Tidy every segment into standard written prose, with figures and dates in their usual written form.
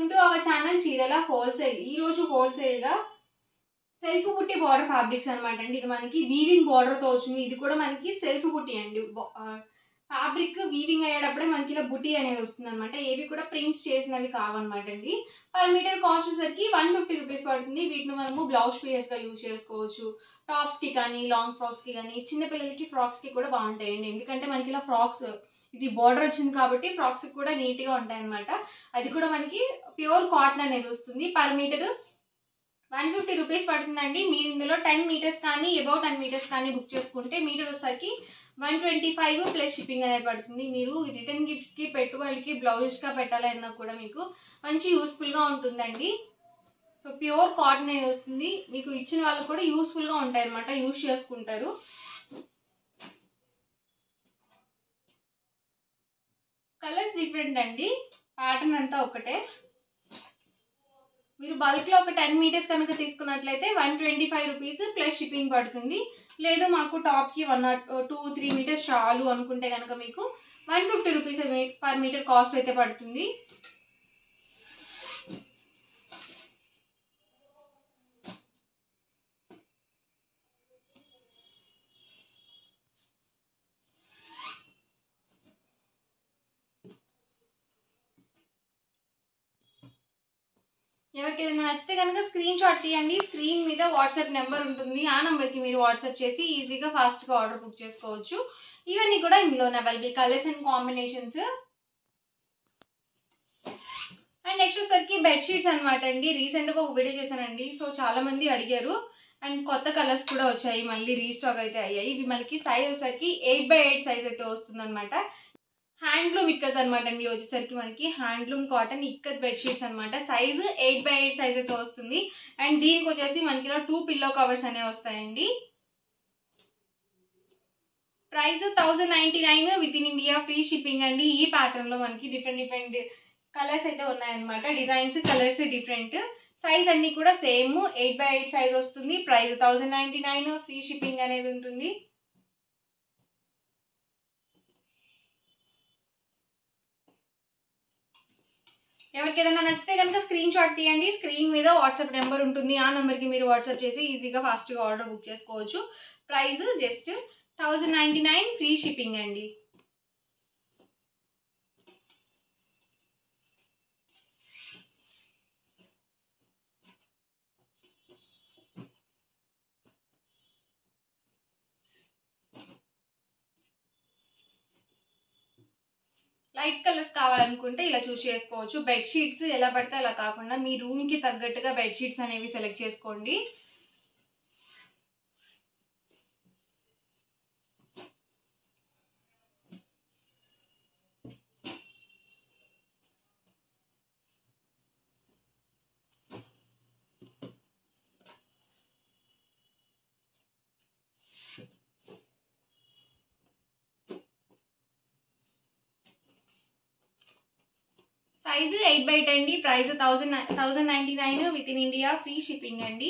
Welcome to our channel చీరల wholesale. ఈ రోజు హోల్సేల్ గా సెల్ఫ్ బుట్టి బార్డర్ ఫ్యాబ్రిక్స్ అనమాట అండి. ఇది మనకి వీవింగ్ బార్డర్ తో వచ్చింది. ఇది కూడా మనకి సెల్ఫ్ బుట్టి అండి. ఫ్యాబ్రిక్ వీవింగ్ అయ్యేటప్పుడే మనకి ఇలా బుట్టి అనేది వస్తుంది అనమాట. ఏవి కూడా ప్రింట్స్ చేసినవి కావన్నమాట అండి. పర్ మీటర్ కాస్ట్ వచ్చేసరికి 150 రూపీస్ పడుతుంది. వీటిని మనము బ్లౌజ్ పీసెస్ గా యూజ్ చేసుకోవచ్చు. టాప్స్ కి కానీ, లాంగ్ ఫ్రాక్స్ కి కానీ, చిన్న పిల్లలకి ఫ్రాక్స్ కి కూడా బాగుంటాయండి. ఎందుకంటే మనకి ఇలా ఫ్రాక్స్ ఇది బార్డర్ వచ్చింది కాబట్టి ఫ్రాక్స్ కూడా నీట్ గా ఉంటాయి అనమాట. అది కూడా మనకి ప్యూర్ కాటన్ అనేది వస్తుంది. పర్ మీటర్ 150 రూపీస్ పడుతుందండి. మీరు ఇందులో 10 మీటర్స్ కానీ అబౌవ్ 10 మీటర్స్ కానీ బుక్ చేసుకుంటే మీటర్ వచ్చేసరికి 125 ప్లస్ షిప్పింగ్ అనేది పడుతుంది. మీరు రిటర్న్ గిఫ్ట్స్ కి, పెట్టుబడికి, బ్లౌజెస్ గా పెట్టాలన్నా కూడా మీకు మంచి యూస్ఫుల్ గా ఉంటుందండి. సో ప్యూర్ కాటన్ అనేది వస్తుంది. మీకు ఇచ్చిన వాళ్ళకి కూడా యూస్ఫుల్ గా ఉంటాయి అనమాట. యూజ్ చేసుకుంటారు. కలర్స్ డిఫరెంట్ అండి. ప్యాటర్న్ అంతా ఒకటే. మీరు బల్క్ లో ఒక 10 మీటర్స్ కనుక తీసుకున్నట్లయితే 125 రూపీస్ ప్లస్ షిప్పింగ్ పడుతుంది. లేదు మాకు టాప్ కి 1 or 2-3 మీటర్స్ చాలు అనుకుంటే కనుక మీకు 150 రూపీస్ పర్ మీటర్ కాస్ట్ అయితే పడుతుంది. ఎవరికి ఏదైనా నచ్చితే కనుక స్క్రీన్ షాట్ తీయండి. స్క్రీన్ మీద వాట్సాప్ నెంబర్ ఉంటుంది. ఆ నెంబర్కి మీరు వాట్సాప్ చేసి ఈజీగా ఫాస్ట్గా ఆర్డర్ బుక్ చేసుకోవచ్చు. ఇవన్నీ కూడా ఇందులోనే available colours and combinations. And next వచ్చేసరికి బెడ్షీట్స్ అనమాట అండి. రీసెంట్గా ఒక వీడియో చేశానండి. సో చాలా మంది అడిగారు. అండ్ కొత్త కలర్స్ కూడా వచ్చాయి. మళ్ళీ రీస్టాక్ అయితే అయ్యాయి. ఇవి మనకి సైజ్ వచ్చేసరికి 8x8 సైజ్ అయితే వస్తుంది అనమాట. హ్యాండ్లూమ్ ఇక్కత్ అనమాట అండి. వచ్చేసరికి మనకి హ్యాండ్లూమ్ కాటన్ ఇక్కత్ బెడ్షీట్స్ అనమాట. సైజ్ 8x8 సైజ్ అయితే వస్తుంది. అండ్ దీనికి వచ్చేసి మనకి ఇలా 2 పిల్లో కవర్స్ అనేవి వస్తాయండి. Price 1099 with in India free shipping అండి. ఈ ప్యాటర్న్ లో మనకి డిఫరెంట్ కలర్స్ అయితే ఉన్నాయన్నమాట. Designs colours different. సైజ్ అన్ని కూడా సేమ్ 8x8 సైజ్ వస్తుంది. ప్రైస్ 1099 ఫ్రీ షిప్పింగ్ అనేది ఉంటుంది. ఎవరికి ఏదైనా నచ్చితే కనుక స్క్రీన్ షాట్ తీయండి. స్క్రీన్ మీద వాట్సాప్ నెంబర్ ఉంటుంది. ఆ నెంబర్కి మీరు వాట్సాప్ చేసి ఈజీగా ఫాస్ట్గా ఆర్డర్ బుక్ చేసుకోవచ్చు. ప్రైస్ జస్ట్ 1099 ఫ్రీ షిప్పింగ్ అండి. లైట్ కలర్స్ కావాలనుకుంటే ఇలా చూస్ చేసుకోవచ్చు. బెడ్షీట్స్ ఎలా పడితే అలా కాకుండా మీ రూమ్కి తగ్గట్టుగా బెడ్షీట్స్ అనేవి సెలెక్ట్ చేసుకోండి. సైజ్ 8x8 అండి. Price 1099 with in India free shipping అండి.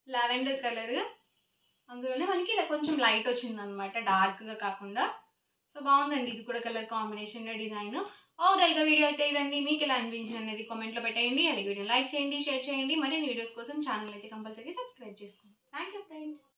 లావెండర్ కలర్, అందులోనే మనకి ఇలా కొంచెం లైట్ వచ్చింది అనమాట, డార్క్గా కాకుండా. సో బాగుందండి ఇది కూడా కలర్ కాంబినేషన్, డిజైన్. ఓవరాల్గా వీడియో అయితే ఇదండి. మీకు ఎలా అనిపించింది అనేది కామెంట్లో పెట్టేయండి. అలాగే వీడియో లైక్ చేయండి, షేర్ చేయండి. మరిన్ని వీడియోస్ కోసం ఛానల్ అయితే కంపల్సరీ సబ్స్క్రైబ్ చేసుకోండి. Thank you friends.